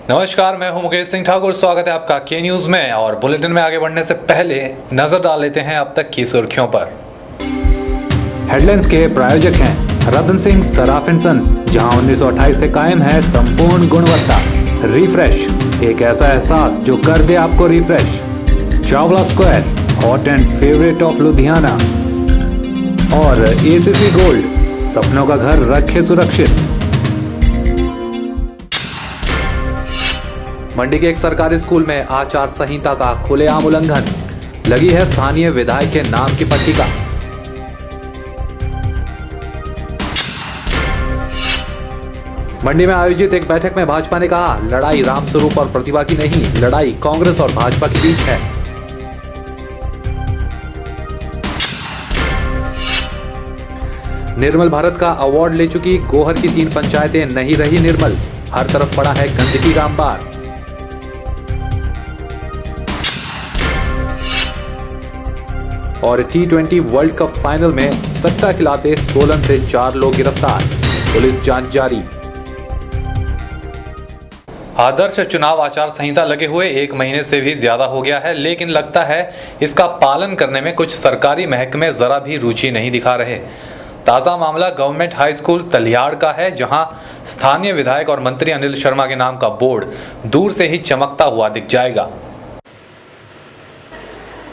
नमस्कार, मैं हूं मुकेश सिंह ठाकुर। स्वागत है आपका के न्यूज में। और बुलेटिन में आगे बढ़ने से पहले नजर डाल लेते हैं अब तक की सुर्खियों पर। हेडलाइंस के प्रायोजक हैं रतन सिंह सराफ एंड सन्स, जहां 1928 से कायम है संपूर्ण गुणवत्ता। रिफ्रेश, एक ऐसा एहसास जो कर दे आपको refresh. Chawla square, hot and favourite of Ludhiana. और एसीसी गोल्ड, सपनों का घर रखे सुरक्षित। मंडी के एक सरकारी स्कूल में आचार संहिता का खुलेआम उल्लंघन। लगी है स्थानीय विधायक के नाम की पट्टिका। मंडी में आयोजित एक बैठक में भाजपा ने कहा, लड़ाई रामस्वरूप और प्रतिभा की नहीं, लड़ाई कांग्रेस और भाजपा के बीच है। निर्मल भारत का अवार्ड ले चुकी गोहर की 3 पंचायतें नहीं रही निर्मल। हर तरफ पड़ा है गंदगी का अंबार। और T20 वर्ल्ड कप फाइनल में सट्टा खिलाते सोलन से 4 लोग गिरफ्तार। पुलिस जांच जारी। आदर्श चुनाव आचार संहिता लगे हुए 1 महीने से भी ज्यादा हो गया है, लेकिन लगता है इसका पालन करने में कुछ सरकारी महकमे जरा भी रुचि नहीं दिखा रहे। ताजा मामला गवर्नमेंट हाई स्कूल तलियाड़ का है, जहां स्थानीय विधायक और मंत्री अनिल शर्मा के नाम का बोर्ड दूर से ही चमकता हुआ दिख जाएगा।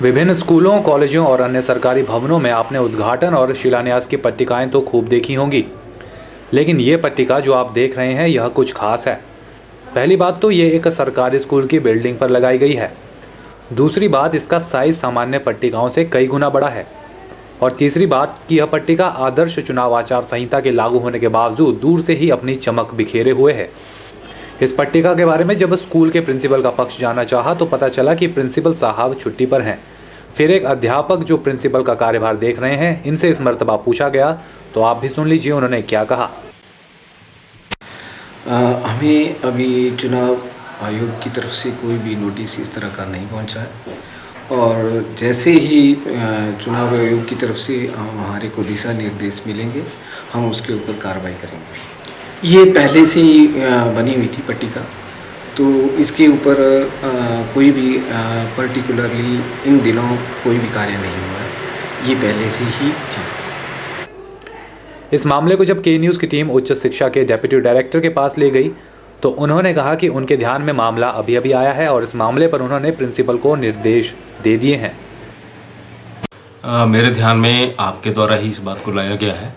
विभिन्न स्कूलों, कॉलेजों और अन्य सरकारी भवनों में आपने उद्घाटन और शिलान्यास की पट्टिकाएं तो खूब देखी होंगी, लेकिन ये पट्टिका जो आप देख रहे हैं यह कुछ खास है। पहली बात तो ये एक सरकारी स्कूल की बिल्डिंग पर लगाई गई है। दूसरी बात, इसका साइज सामान्य पट्टिकाओं से कई गुना बड़ा है। और तीसरी बात कि यह पट्टिका आदर्श चुनाव आचार संहिता के लागू होने के बावजूद दूर से ही अपनी चमक बिखेरे हुए है। इस पट्टिका के बारे में जब स्कूल के प्रिंसिपल का पक्ष जानना चाहा तो पता चला कि प्रिंसिपल साहब छुट्टी पर हैं। फिर एक अध्यापक जो प्रिंसिपल का कार्यभार देख रहे हैं, इनसे इस मर्तबा पूछा गया, तो आप भी सुन लीजिए उन्होंने क्या कहा। हमें अभी चुनाव आयोग की तरफ से कोई भी नोटिस इस तरह का नहीं पहुंचा है, और जैसे ही चुनाव आयोग की तरफ से हमारे को दिशा निर्देश मिलेंगे हम उसके ऊपर कार्रवाई करेंगे। ये पहले से ही बनी हुई थी पट्टिका, तो इसके ऊपर कोई भी पर्टिकुलरली इन दिनों कोई भी कार्य नहीं हुआ है, ये पहले से ही थी। इस मामले को जब के न्यूज़ की टीम उच्च शिक्षा के डेप्यूटी डायरेक्टर के पास ले गई तो उन्होंने कहा कि उनके ध्यान में मामला अभी अभी आया है और इस मामले पर उन्होंने प्रिंसिपल को निर्देश दे दिए हैं। मेरे ध्यान में आपके द्वारा ही इस बात को लाया गया है,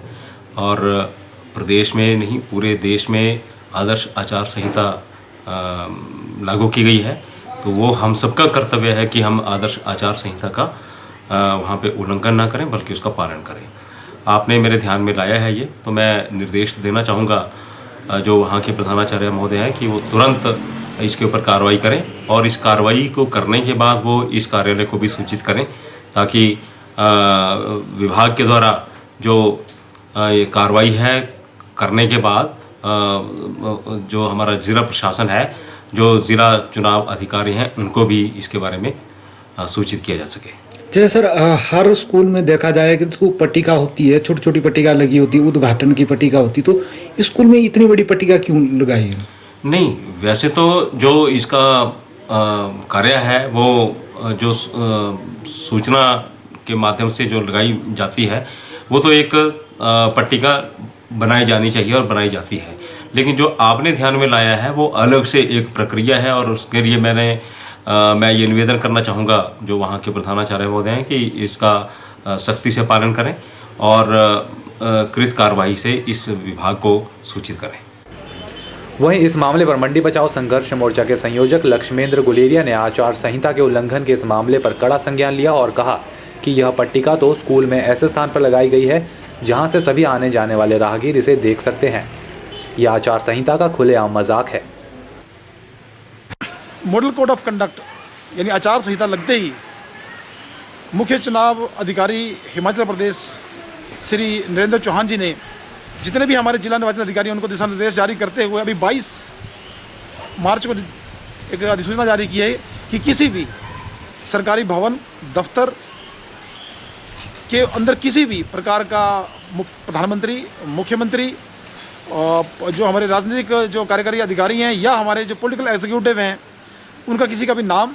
और प्रदेश में नहीं पूरे देश में आदर्श आचार संहिता लागू की गई है, तो वो हम सबका कर्तव्य है कि हम आदर्श आचार संहिता का वहाँ पे उल्लंघन ना करें बल्कि उसका पालन करें। आपने मेरे ध्यान में लाया है ये, तो मैं निर्देश देना चाहूँगा जो वहाँ के प्रधानाचार्य महोदय हैं कि वो तुरंत इसके ऊपर कार्रवाई करें, और इस कार्रवाई को करने के बाद वो इस कार्यालय को भी सूचित करें, ताकि विभाग के द्वारा जो ये कार्रवाई है करने के बाद जो हमारा जिला प्रशासन है, जो जिला चुनाव अधिकारी हैं, उनको भी इसके बारे में सूचित किया जा सके। जैसे सर हर स्कूल में देखा जाए कि तो पट्टिका होती है, छोटी छोटी पट्टिका लगी होती है, उद्घाटन की पट्टिका होती, तो स्कूल में इतनी बड़ी पट्टिका क्यों लगाई है? नहीं, वैसे तो जो इसका कार्य है वो जो सूचना के माध्यम से जो लगाई जाती है वो तो एक पट्टिका बनाई जानी चाहिए और बनाई जाती है, लेकिन जो आपने ध्यान में लाया है वो अलग से एक प्रक्रिया है, और उसके लिए मैं ये निवेदन करना चाहूँगा जो वहाँ के प्रधानाचार्य महोदय हैं कि इसका सख्ती से पालन करें और कृत कार्रवाई से इस विभाग को सूचित करें। वहीं इस मामले पर मंडी बचाओ संघर्ष मोर्चा के संयोजक लक्ष्मेंद्र गुलेरिया ने आचार संहिता के उल्लंघन के इस मामले पर कड़ा संज्ञान लिया और कहा कि यह पट्टिका तो स्कूल में ऐसे स्थान पर लगाई गई है जहां से सभी आने जाने वाले राहगीर इसे देख सकते हैं। यह आचार संहिता का खुलेआम मजाक है। मॉडल कोड ऑफ कंडक्ट यानी आचार संहिता लगते ही मुख्य चुनाव अधिकारी हिमाचल प्रदेश श्री नरेंद्र चौहान जी ने जितने भी हमारे जिला निर्वाचन अधिकारी उनको दिशा निर्देश जारी करते हुए अभी 22 मार्च को एक अधिसूचना जारी की है कि किसी भी सरकारी भवन, दफ्तर के अंदर किसी भी प्रकार का प्रधानमंत्री, मुख्यमंत्री जो हमारे राजनीतिक जो कार्यकारी अधिकारी हैं या हमारे जो पॉलिटिकल एग्जीक्यूटिव हैं, उनका किसी का भी नाम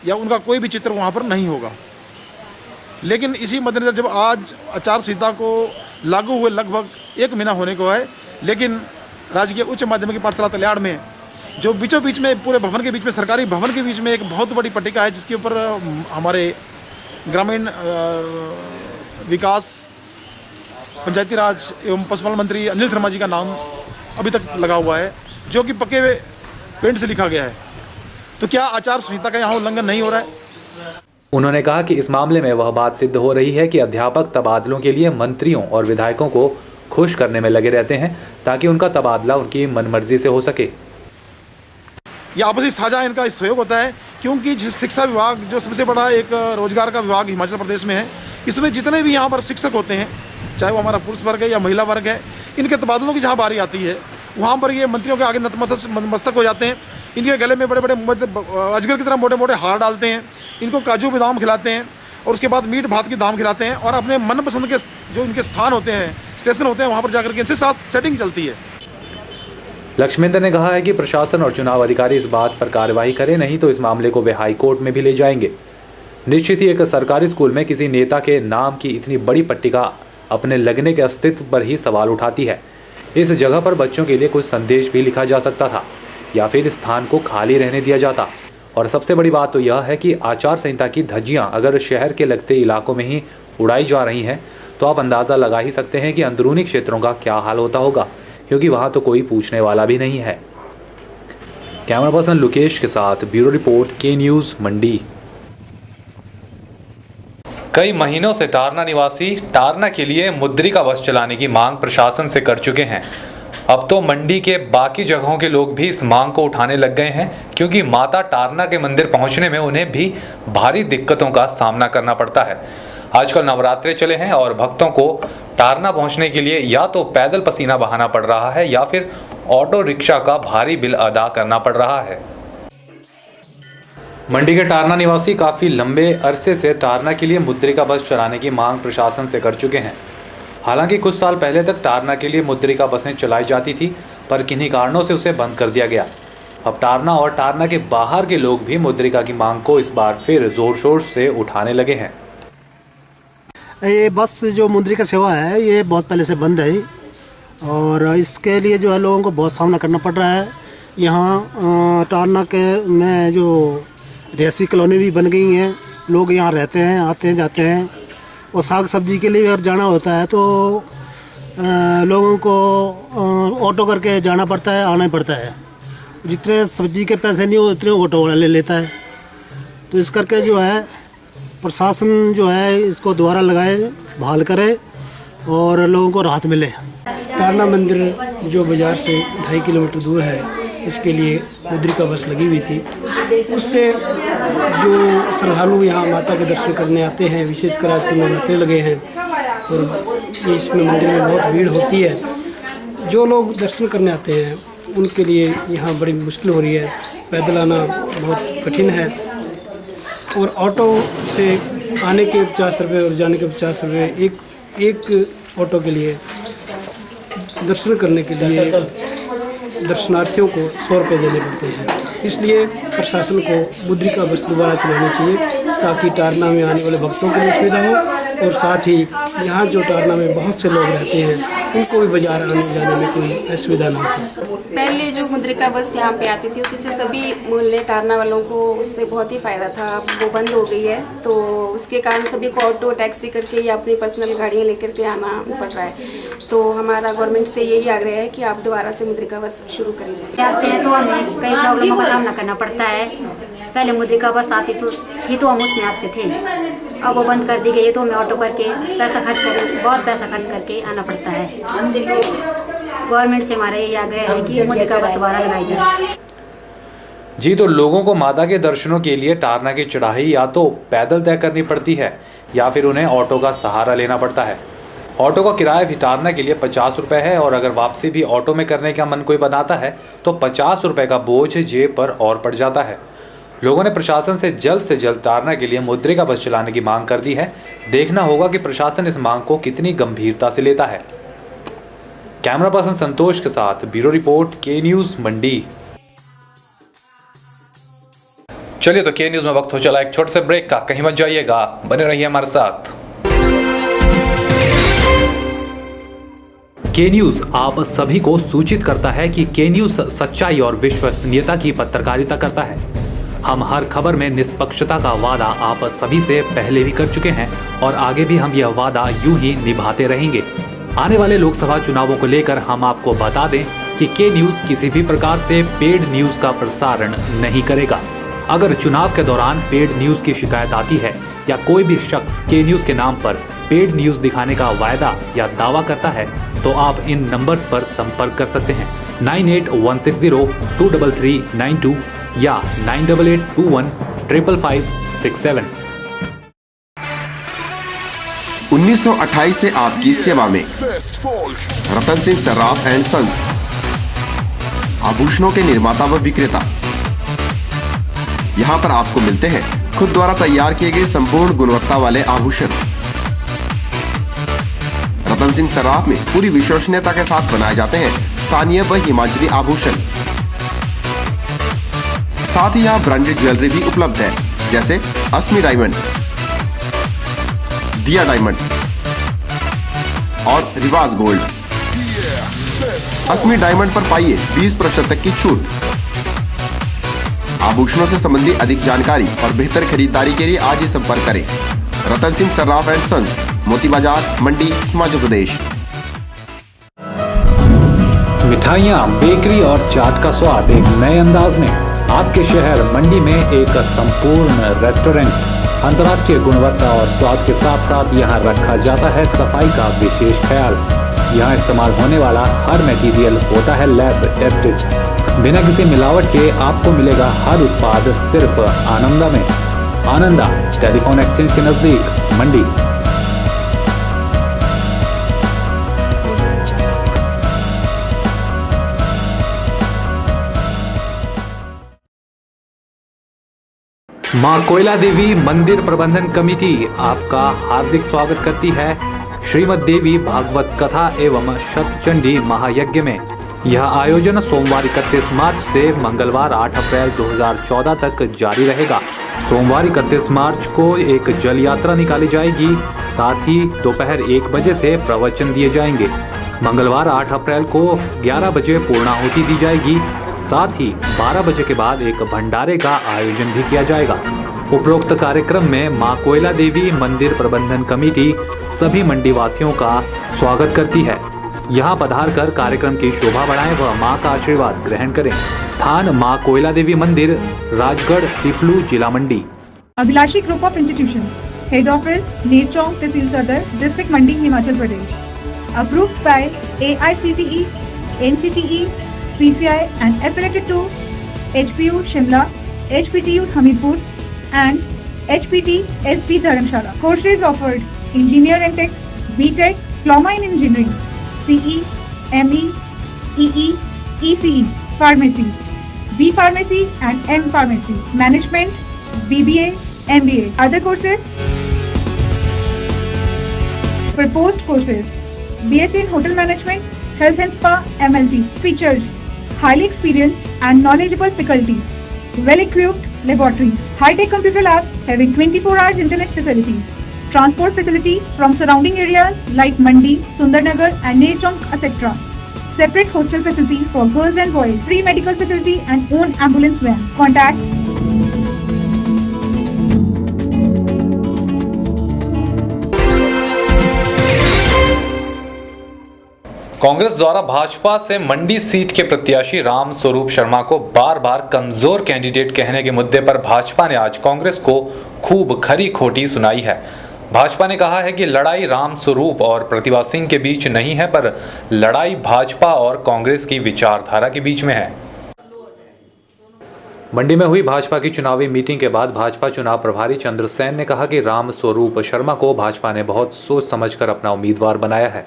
या उनका कोई भी चित्र वहाँ पर नहीं होगा। लेकिन इसी मद्देनज़र जब आज आचार संहिता को लागू हुए लगभग 1 महीना होने को है, लेकिन राजकीय उच्च माध्यमिक पाठशाला तल्याड़ में जो बीचों बीच में पूरे भवन के बीच में, सरकारी भवन के बीच में एक बहुत बड़ी पट्टिका है, जिसके ऊपर हमारे ग्रामीण विकास, पंचायती राज एवं पशुपालन मंत्री अनिल शर्मा जी का नाम अभी तक लगा हुआ है, जो कि पक्के पेंट से लिखा गया है। तो क्या आचार संहिता का यहाँ उल्लंघन नहीं हो रहा है? उन्होंने कहा कि इस मामले में वह बात सिद्ध हो रही है कि अध्यापक तबादलों के लिए मंत्रियों और विधायकों को खुश करने में लगे रहते हैं ताकि उनका तबादला उनकी मनमर्जी से हो सके। यह आपसी साझा इनका सहयोग होता है, क्योंकि शिक्षा विभाग जो सबसे बड़ा एक रोजगार का विभाग हिमाचल प्रदेश में है, इसमें जितने भी यहाँ पर शिक्षक होते हैं, चाहे वो हमारा पुरुष वर्ग है या महिला वर्ग है, इनके तबादलों की जहाँ बारी आती है वहाँ पर ये मंत्रियों के आगे नतमस्तक हो जाते हैं। इनके गले में बड़े बड़े अजगर की तरह मोटे मोटे हार डालते हैं, इनको काजू बादाम खिलाते हैं और उसके बाद मीट भात की दाम खिलाते हैं और अपने मनपसंद के जो इनके स्थान होते हैं, स्टेशन होते हैं, वहाँ पर जाकर के इनसे साथ सेटिंग चलती है। लक्ष्मेंद्र ने कहा है कि प्रशासन और चुनाव अधिकारी इस बात पर कार्यवाही करें, नहीं तो इस मामले को वे हाई कोर्ट में भी ले जाएंगे। निश्चित ही एक सरकारी स्कूल में किसी नेता के नाम की इतनी बड़ी पट्टिका अपने लगने के अस्तित्व पर ही सवाल उठाती है। इस जगह पर बच्चों के लिए कुछ संदेश भी लिखा जा सकता था या फिर इस स्थान को खाली रहने दिया जाता। और सबसे बड़ी बात तो यह है कि आचार संहिता की धज्जियां अगर शहर के लगते इलाकों में ही उड़ाई जा रही हैं तो आप अंदाज़ा लगा ही सकते हैं कि अंदरूनी क्षेत्रों का क्या हाल होता होगा, क्योंकि वहाँ तो कोई पूछने वाला भी नहीं है। कैमरा पर्सन लुकेश के साथ ब्यूरो रिपोर्ट, के न्यूज़, मंडी। कई महीनों से टारना निवासी टारना के लिए मुद्रिका बस चलाने की मांग प्रशासन से कर चुके हैं। अब तो मंडी के बाकी जगहों के लोग भी इस मांग को उठाने लग गए हैं, क्योंकि माता टारना के मंदिर पहुंचने में उन्हें भी भारी दिक्कतों का सामना करना पड़ता है। आजकल नवरात्रे चले हैं और भक्तों को टारना पहुंचने के लिए या तो पैदल पसीना बहाना पड़ रहा है या फिर ऑटो रिक्शा का भारी बिल अदा करना पड़ रहा है। मंडी के टारना निवासी काफ़ी लंबे अरसे से टारना के लिए मुद्रिका बस चलाने की मांग प्रशासन से कर चुके हैं। हालांकि कुछ साल पहले तक टारना के लिए मुद्रिका बसें चलाई जाती थी, पर किन्हीं कारणों से उसे बंद कर दिया गया। अब टारना और टारना के बाहर के लोग भी मुद्रिका की मांग को इस बार फिर जोर शोर से उठाने लगे हैं। ये बस जो मुद्रिका सेवा है ये बहुत पहले से बंद है और इसके लिए जो है लोगों को बहुत सामना करना पड़ रहा है। यहाँ टारना के में जो रियासी कॉलोनी भी बन गई हैं, लोग यहाँ रहते हैं, आते हैं जाते हैं और साग सब्जी के लिए अगर जाना होता है तो लोगों को ऑटो करके जाना पड़ता है, आना पड़ता है। जितने सब्जी के पैसे नहीं हो उतने ऑटो वाला ले लेता है। तो इस करके जो है प्रशासन जो है इसको दोबारा लगाए, बहाल करे और लोगों को राहत मिले। टारना मंदिर जो बाज़ार से 2.5 किलोमीटर दूर है, इसके लिए मुद्रिका बस लगी हुई थी। उससे जो श्रद्धालु यहाँ माता के दर्शन करने आते हैं, विशेषकर आज के नवरात्रे लगे हैं और इसमें मंदिर में बहुत भीड़ होती है। जो लोग दर्शन करने आते हैं उनके लिए यहाँ बड़ी मुश्किल हो रही है, पैदल आना बहुत कठिन है और ऑटो से आने के 50 रुपये और जाने के 50 रुपये एक ऑटो के लिए, दर्शन करने के लिए दर्शनार्थियों को 100 रुपये देने पड़ते हैं। इसलिए प्रशासन को मुद्रिका बस दोबारा चलानी चाहिए ताकि टारना में आने वाले भक्तों को भी सुविधा हो और साथ ही यहाँ जो टारना में बहुत से लोग रहते हैं उनको भी बाजार आने जाने में कोई असुविधा ना हो। पहले जो मुद्रिका बस यहाँ पे आती थी उससे सभी मोहल्ले टारना वालों को उससे बहुत ही फ़ायदा था। अब वो बंद हो गई है तो उसके कारण सभी को ऑटो टैक्सी करके या अपनी पर्सनल गाड़ियाँ लेकर के आना पड़ रहा है। तो हमारा गवर्नमेंट से यही आग्रह है कि आप दोबारा से मुद्रिका बस शुरू करी जाए। आते हैं तो हमें कई प्रॉब्लमों का सामना करना पड़ता है। पहले मुद्रिका बस आती थी तो हम उसमें आते थे, अब वो बंद कर दी गई है तो हमें ऑटो करके बहुत पैसा खर्च करके आना पड़ता है। गवर्नमेंट से हमारा यही आग्रह है कि मुद्रिका बस दोबारा लगाई जाए। जी, तो लोगों को माता के दर्शनों के लिए टारना की चढ़ाई या तो पैदल तय करनी पड़ती है या फिर उन्हें ऑटो का सहारा लेना पड़ता है। ऑटो का किराया भी टारना के लिए 50 रुपये है और अगर वापसी भी ऑटो में करने का मन कोई बनाता है तो 50 रुपये का बोझ जेब पर और पड़ जाता है। लोगों ने प्रशासन से जल्द टारना के लिए मुद्रिका बस चलाने की मांग कर दी है। देखना होगा कि प्रशासन इस मांग को कितनी गंभीरता से लेता है। कैमरा पर्सन संतोष के साथ ब्यूरो रिपोर्ट के न्यूज मंडी। चलिए तो के न्यूज में वक्त हो चला एक छोटे से ब्रेक का, कहीं मत जाइएगा, बने रहिए हमारे साथ। के न्यूज आप सभी को सूचित करता है कि के न्यूज सच्चाई और विश्वसनीयता की पत्रकारिता करता है। हम हर खबर में निष्पक्षता का वादा आप सभी से पहले भी कर चुके हैं और आगे भी हम यह वादा यूं ही निभाते रहेंगे। आने वाले लोकसभा चुनावों को लेकर हम आपको बता दें कि के न्यूज किसी भी प्रकार से पेड न्यूज का प्रसारण नहीं करेगा। अगर चुनाव के दौरान पेड न्यूज की शिकायत आती है या कोई भी शख्स के न्यूज के नाम पर पेड न्यूज दिखाने का वायदा या दावा करता है तो आप इन नंबर्स पर संपर्क कर सकते हैं 9816023392 या 9882155567। 1928 से आपकी सेवा में रतन सिंह सर्राफ एंड सन्स, आभूषणों के निर्माता व विक्रेता। यहाँ पर आपको मिलते हैं खुद द्वारा तैयार किए गए संपूर्ण गुणवत्ता वाले आभूषण। रतन सिंह सर्राफ में पूरी विश्वसनीयता के साथ बनाए जाते हैं स्थानीय व हिमाचली आभूषण। साथ ही यहाँ ब्रांडेड ज्वेलरी भी उपलब्ध है, जैसे अस्मी डायमंड, दिया डायमंड और रिवाज गोल्ड। अस्मी डायमंड पर पाइए 20% तक की छूट। आभूषणों से संबंधित अधिक जानकारी और बेहतर खरीदारी के लिए आज ही संपर्क करें। रतन सिंह सर्राफ एंड सन्स, मोती बाजार, मंडी, हिमाचल प्रदेश। मिठाइयाँ, बेकरी और चाट का स्वाद एक नए अंदाज में आपके शहर मंडी में एक संपूर्ण रेस्टोरेंट। अंतर्राष्ट्रीय गुणवत्ता और स्वाद के साथ साथ यहाँ रखा जाता है सफाई का विशेष ख्याल। यहाँ इस्तेमाल होने वाला हर मटेरियल होता है लैब टेस्टेड। बिना किसी मिलावट के आपको मिलेगा हर उत्पाद सिर्फ आनंदा में। आनंदा टेलीफोन एक्सचेंज के नजदीक, मंडी। मां कोयला देवी मंदिर प्रबंधन कमेटी आपका हार्दिक स्वागत करती है श्रीमद देवी भागवत कथा एवं शतचंडी महायज्ञ में। यह आयोजन सोमवार 31 मार्च से मंगलवार 8 अप्रैल 2014 तक जारी रहेगा। सोमवार 31 मार्च को एक जल यात्रा निकाली जाएगी, साथ ही दोपहर 1 बजे से प्रवचन दिए जाएंगे। मंगलवार 8 अप्रैल को 11 बजे पूर्णाहुति दी जाएगी, साथ ही 12 बजे के बाद एक भंडारे का आयोजन भी किया जाएगा। उपरोक्त कार्यक्रम में मां कोयला देवी मंदिर प्रबंधन कमेटी सभी मंडी वासियों का स्वागत करती है। यहाँ पधार कर कार्यक्रम की शोभा बढ़ाएं व मां का आशीर्वाद ग्रहण करें। स्थान मां कोयला देवी मंदिर, राजगढ़, पिपलू, जिला Mandi. Abhilashi group of institution, head office Nerchowk, तहसील सदर, district Mandi, Himachal Pradesh. Approved by AICTE, NCTE, PCI and affiliated to HPU Shimla, HPTU Hamirpur and HPT SP Dharamshala. Courses offered: Engineer and Tech, BTech, Diploma in Engineering, CE, ME, EE, ECE, Pharmacy, B Pharmacy and M Pharmacy, Management, BBA, MBA. Other courses: Proposed courses: BSc in Hotel Management, Health and Spa, MLT. Features: highly experienced and knowledgeable faculty, well-equipped laboratories, high-tech computer labs having 24 hours internet facilities, transport facility from surrounding areas like Mandi, Sundarnagar and Neerchonk, etc. Separate hostel facility for girls and boys, free medical facility and own ambulance van. Contact Congress द्वारा भाजपा से मंडी seat के प्रत्याशी राम स्वरूप शर्मा को बार बार कमजोर candidate कहने के मुद्दे पर भाजपा ने आज कांग्रेस को खूब खरी खोटी सुनाई है। भाजपा ने कहा है कि लड़ाई राम स्वरूप और प्रतिभा सिंह के बीच नहीं है, पर लड़ाई भाजपा और कांग्रेस की विचारधारा के बीच में है। मंडी में हुई भाजपा की चुनावी मीटिंग के बाद भाजपा चुनाव प्रभारी चंद्रसेन ने कहा कि राम स्वरूप शर्मा को भाजपा ने बहुत सोच समझकर अपना उम्मीदवार बनाया है।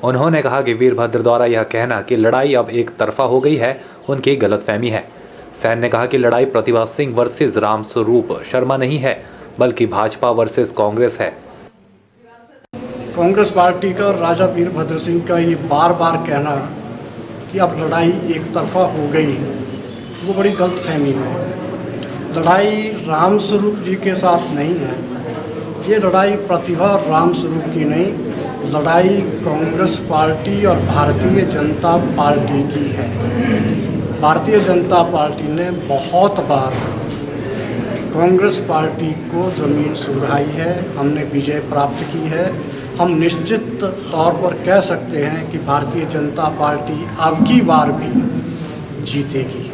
उन्होंने कहा कि वीरभद्र द्वारा यह कहना कि लड़ाई अब एक तरफा हो गई है, उनकी गलतफहमी है। सैन ने कहा कि लड़ाई प्रतिभा सिंह वर्सेस राम स्वरूप शर्मा नहीं है, बल्कि भाजपा वर्सेस कांग्रेस है। कांग्रेस पार्टी का और राजा वीरभद्र सिंह का ये बार बार कहना कि अब लड़ाई एक तरफा हो गई, वो बड़ी गलतफहमी में है। लड़ाई राम स्वरूप जी के साथ नहीं है, ये लड़ाई प्रतिभा राम स्वरूप की नहीं, लड़ाई कांग्रेस पार्टी और भारतीय जनता पार्टी की है। भारतीय जनता पार्टी ने बहुत बार कांग्रेस पार्टी को ज़मीन सुधाई है, हमने विजय प्राप्त की है। हम निश्चित तौर पर कह सकते हैं कि भारतीय जनता पार्टी अब की बार भी जीतेगी।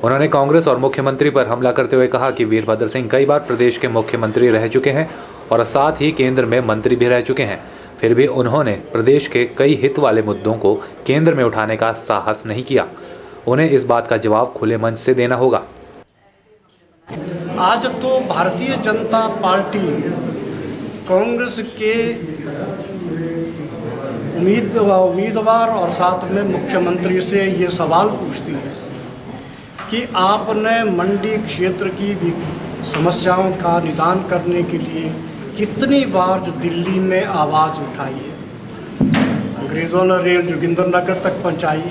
उन्होंने कांग्रेस और मुख्यमंत्री पर हमला करते हुए कहा कि वीरभद्र सिंह कई बार प्रदेश के मुख्यमंत्री रह चुके हैं और साथ ही केंद्र में मंत्री भी रह चुके हैं, फिर भी उन्होंने प्रदेश के कई हित वाले मुद्दों को केंद्र में उठाने का साहस नहीं किया। उन्हें इस बात का जवाब खुले मंच से देना होगा। आज तो भारतीय जनता पार्टी कांग्रेस के उम्मीदवार और साथ में मुख्यमंत्री से ये सवाल पूछती है कि आपने मंडी क्षेत्र की समस्याओं का निदान करने के लिए कितनी बार जो दिल्ली में आवाज़ उठाई है। अंग्रेज़ों ने रेल जोगिंदरनगर तक पहुंचाई,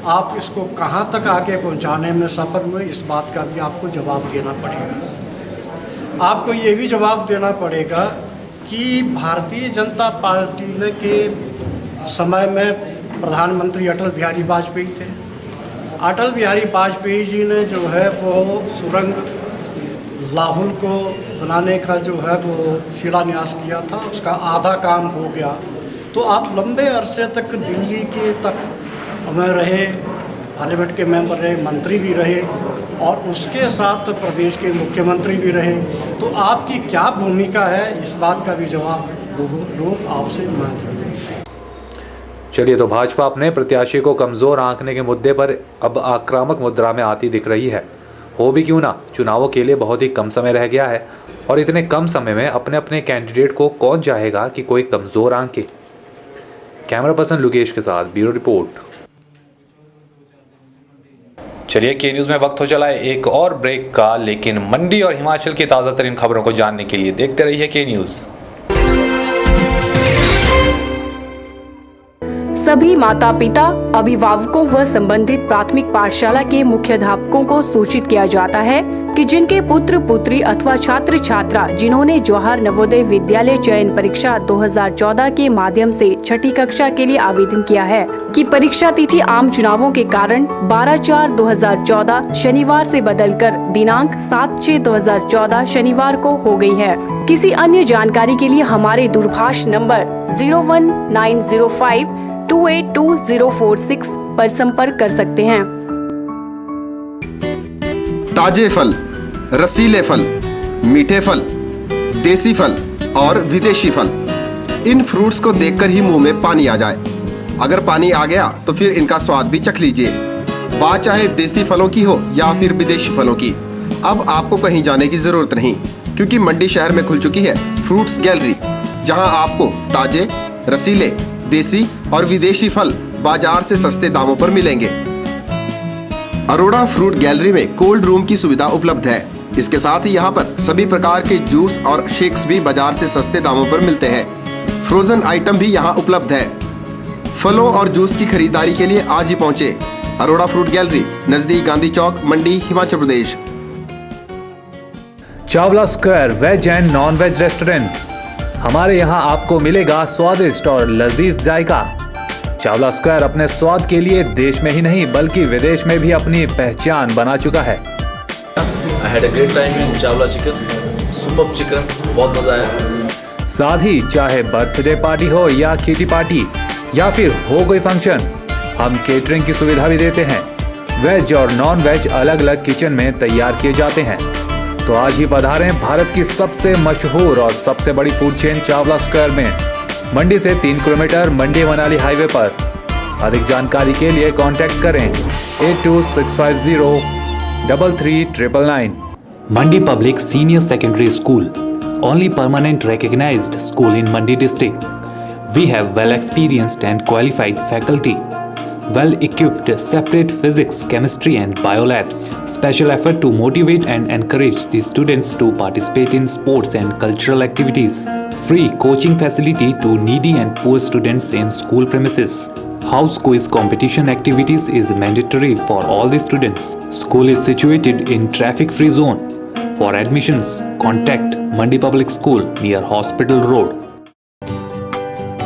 आप इसको कहां तक आगे पहुंचाने में सफल हुए, इस बात का भी आपको जवाब देना पड़ेगा। आपको ये भी जवाब देना पड़ेगा कि भारतीय जनता पार्टी ने के समय में प्रधानमंत्री अटल बिहारी वाजपेयी थे। अटल बिहारी वाजपेयी जी ने जो है वो सुरंग लाहौल को बनाने का जो है वो शिलान्यास किया था, उसका आधा काम हो गया। तो आप लंबे अरसे तक दिल्ली के तक में रहे, पार्लियामेंट के मेंबर रहे, मंत्री भी रहे और उसके साथ प्रदेश के मुख्यमंत्री भी रहे। तो आपकी क्या भूमिका है, इस बात का भी जवाब लोग आपसे मांग रहे हैं। चलिए, तो भाजपा अपने प्रत्याशी को कमजोर आंकने के मुद्दे पर अब आक्रामक मुद्रा में आती दिख रही है। हो भी क्यों ना, चुनावों के लिए बहुत ही कम समय रह गया है और इतने कम समय में अपने अपने कैंडिडेट को कौन चाहेगा कि कोई कमजोर आंके। कैमरा पर्सन लुकेश के साथ ब्यूरो रिपोर्ट। चलिए, के न्यूज़ में वक्त हो चला है एक और ब्रेक का, लेकिन मंडी और हिमाचल की ताज़ा तरीन खबरों को जानने के लिए देखते रहिए के न्यूज़। सभी माता पिता, अभिभावकों व संबंधित प्राथमिक पाठशाला के मुख्याध्यापकों को सूचित किया जाता है कि जिनके पुत्र पुत्री अथवा छात्र छात्रा जिन्होंने जवाहर नवोदय विद्यालय चयन परीक्षा 2014 के माध्यम से छठी कक्षा के लिए आवेदन किया है कि परीक्षा तिथि आम चुनावों के कारण 12/4/2014 शनिवार से बदलकर दिनांक 7/6/2014 शनिवार को हो गई है। किसी अन्य जानकारी के लिए हमारे दूरभाष नंबर 01905282046 पर संपर्क कर सकते हैं। ताजे फल, रसीले फल, मीठे फल, देसी फल और विदेशी फल, इन फ्रूट्स को देखकर ही मुंह में पानी आ जाए। अगर पानी आ गया तो फिर इनका स्वाद भी चख लीजिए। बात चाहे देसी फलों की हो या फिर विदेशी फलों की, अब आपको कहीं जाने की जरूरत नहीं, क्योंकि मंडी शहर में खुल चुकी है फ्रूट्स गैलरी, जहां आपको ताजे, रसीले, देसी और विदेशी फल बाजार से सस्ते दामों पर मिलेंगे। अरोड़ा फ्रूट गैलरी में कोल्ड रूम की सुविधा उपलब्ध है। इसके साथ ही यहाँ पर सभी प्रकार के जूस और शेक्स भी बाजार से सस्ते दामों पर मिलते हैं। फ्रोजन आइटम भी यहाँ उपलब्ध है। फलों और जूस की खरीदारी के लिए आज ही पहुँचे अरोड़ा फ्रूट गैलरी, नजदीक Gandhi Chowk, Mandi, Himachal Pradesh. Chawla square veg and non veg restaurant. हमारे यहाँ आपको मिलेगा स्वादिष्ट और लजीज जायका। चावला स्क्वायर अपने स्वाद के लिए देश में ही नहीं बल्कि विदेश में भी अपनी पहचान बना चुका है। I had a great time in Chawla chicken, super chicken, बहुत मजा आया। साथ ही चाहे बर्थडे पार्टी हो या किटी पार्टी या फिर हो कोई फंक्शन, हम केटरिंग की सुविधा भी देते हैं। वेज और नॉन वेज अलग अलग किचन में तैयार किए जाते हैं। तो आज ही पधारें भारत की सबसे मशहूर और सबसे बड़ी फूड चेन चावला स्क्वायर में, मंडी से 3 किलोमीटर, मंडी मनाली हाईवे पर। अधिक जानकारी के लिए कांटेक्ट करें 8265033999। Mandi public senior secondary school, only permanent recognized school in Mandi district. We have well experienced and qualified faculty, well equipped separate physics, chemistry and bio labs. Special effort to motivate and encourage the students to participate in sports and cultural activities. free coaching facility to needy and poor students in school premises. House quiz competition activities is mandatory for all the students. School is situated in traffic-free zone. For admissions, contact Mandi Public School near Hospital Road.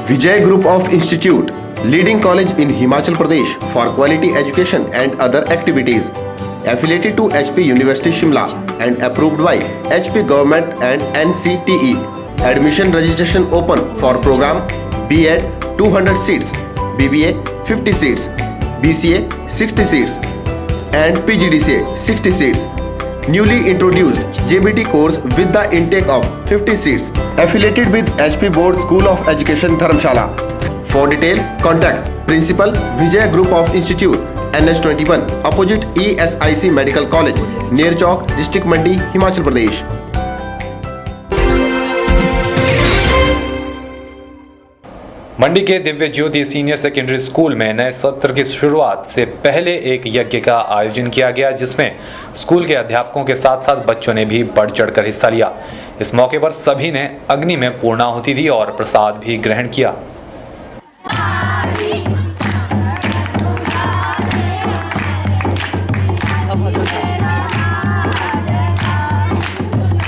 Vijay Group of Institute, leading college in Himachal Pradesh for quality education and other activities. Affiliated to HP University Shimla and approved by HP Government and NCTE. Admission registration open for program B.Ed 200 seats, BBA 50 seats, BCA 60 seats and PGDCA 60 seats. Newly introduced JBT course with the intake of 50 seats. Affiliated with HP Board School of Education Dharamshala. For detail, contact Principal Vijay Group of Institute, NH21, opposite ESIC Medical College, near Chowk, District Mandi, Himachal Pradesh. मंडी के दिव्य ज्योति senior secondary school में नए सत्र की शुरुआत से पहले एक यज्ञ का आयोजन किया गया, जिसमें स्कूल के अध्यापकों के साथ साथ बच्चों ने भी बढ़ चढ़कर हिस्सा लिया। इस मौके पर सभी ने अग्नि में पूर्णाहुति दी और प्रसाद भी ग्रहण किया।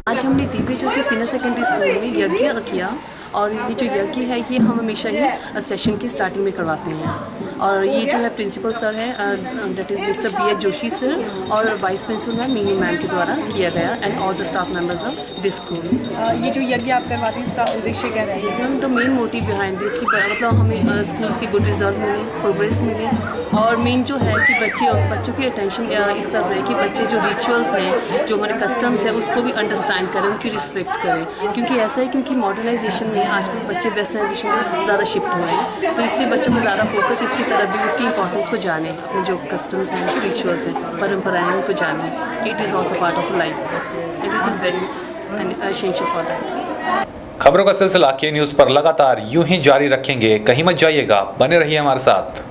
आज हमने दिव्य ज्योति सीनियर सेकेंडरी स्कूल में यज्ञ किया और ये जो यज्ञ है ये हम हमेशा ही सेशन की स्टार्टिंग में करवाते हैं। और ये जो है प्रिंसिपल सर है, that is mister B.H. Joshi sir, और वाइस प्रिंसिपल मैम मीनी मैम के द्वारा किया गया and all the staff members of this school. ये जो यज्ञ आप करवाते हैं इसका उद्देश्य क्या है? Ma'am the main motive behind this की मतलब हमें स्कूल्स के गुड रिजल्ट मिले, प्रोग्रेस मिले और मेन जो है कि बच्चों की अटेंशन इस तरफ रहे कि बच्चे जो रिचुअल्स हैं, जो हमारे कस्टम्स हैं उसको भी अंडरस्टैंड करें, उनकी रिस्पेक्ट करें। क्योंकि ऐसा है क्योंकि मॉडर्नाइजेशन में आजकल बच्चे वेस्टर्नाइजेशन में ज़्यादा शिफ्ट हुए हैं, तो इससे बच्चों को ज़्यादा फोकस इसकी तरफ भी, उसकी इंपॉर्टेंस को जाने, अपने जो कस्टम्स हैं, उनके रिचुअल्स हैं, परंपराएं उनको जाने। It is also part of life and it is very essential for that. खबरों का सिलसिला के न्यूज़ पर लगातार यूं ही जारी रखेंगे, कहीं मत जाइएगा, बने रहिए हमारे साथ।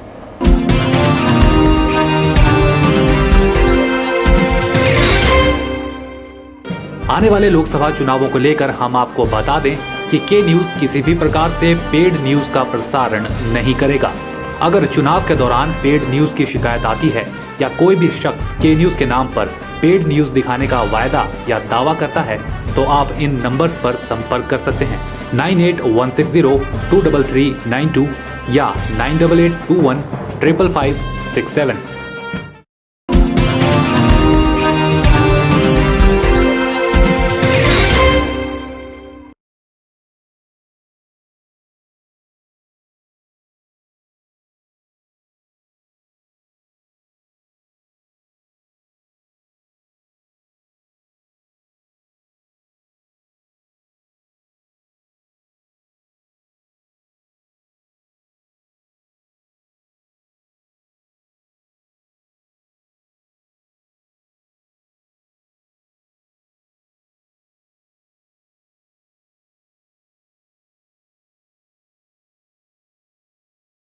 आने वाले लोकसभा चुनावों को लेकर हम आपको बता दें कि के न्यूज़ किसी भी प्रकार से पेड न्यूज़ का प्रसारण नहीं करेगा। अगर चुनाव के दौरान पेड न्यूज़ की शिकायत आती है या कोई भी शख्स के न्यूज़ के नाम पर पेड न्यूज़ दिखाने का वायदा या दावा करता है तो आप इन नंबर्स पर संपर्क कर सकते हैं 9816023392 या 9881555567।